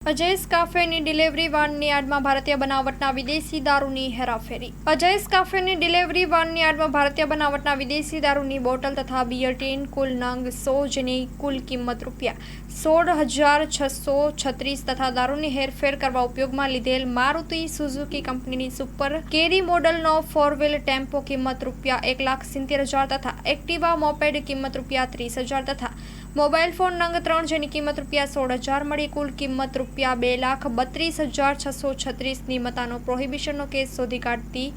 અજયસ કાફેની delivery વાનની આડમાં ભારતીય બનાવટના વિદેશી દારૂની હેરાફેરી. અજયસ કાફેની ડિલિવરી વાનની આડમાં ભારતીય બનાવટના વિદેશી દારૂની બોટલ તથા બિયર ટીન કુલ નંગ 100 જેની કુલ કિંમત ₹16,636 તથા દારૂની હેરફેર કરવા ઉપયોગમાં લીધેલ મારુતિ સુઝુકી કંપનીની સુપર કેરી મોડલનો 4 વ્હીલ ટેમ્પો કિંમત ₹1,70,000 તથા એક્ટિવા મોપેડ કિંમત ₹30,000 તથા મોબાઈલ ફોન નંગ 3 જેની કિંમત ₹16,000 મળી કુલ કિંમત ₹2,32,636ની મતાનો પ્રોહિબિશનનો કેસ શોધી કાઢતી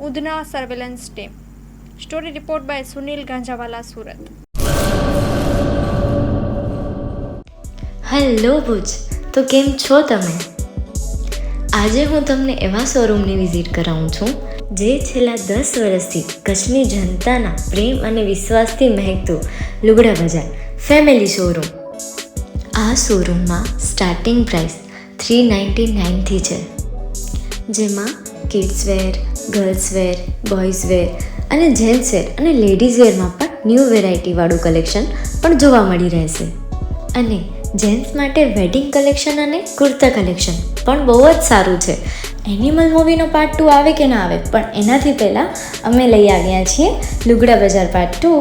Udhna surveillance team. Story report by Sunil Ganjawala, Surat. Hello Bhuj, તો કેમ છો તમે? આજે હું તમને એવા શોરૂમની વિઝિટ કરાવું છું જે છેલ્લા 10 વર્ષથી કચ્છની જનતાના પ્રેમ અને વિશ્વાસથી મહેકતું લુગડા બજાર ફેમિલી શોરૂમ. આ શોરૂમમાં સ્ટાર્ટિંગ પ્રાઇસ $399થી છે, જેમાં kids wear, girls wear, boys wear અને જેન્ટ્સ વેર અને લેડીઝ વેરમાં પણ ન્યૂ વેરાયટીવાળું કલેક્શન પણ જોવા મળી રહેશે. અને જેન્ટ્સ માટે વેડિંગ કલેક્શન અને કુર્તા કલેક્શન પણ બહુ જ સારું છે. એનિમલ મૂવીનો પાર્ટ 2 આવે કે ના આવે, પણ એનાથી પહેલાં અમે લઈ આવ્યા છીએ લુગડા બજાર પાર્ટ 2,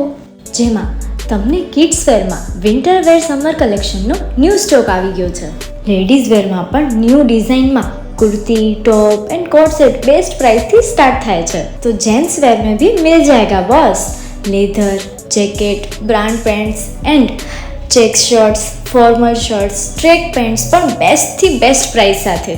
જેમાં તમને કિડ્સ વેરમાં વિન્ટર વેર સમર કલેક્શનનો ન્યૂ સ્ટોક આવી ગયો છે. લેડીઝ વેરમાં પણ ન્યૂ ડિઝાઇનમાં kurti, top and coat set best price थी स्टार्ट थाय छे. तो जेंट्स वेर में भी मिल जाएगा boss. Leather, jacket, brand pants and check shirts, formal shirts, track pants पर बेस्ट थी बेस्ट प्राइस साथे.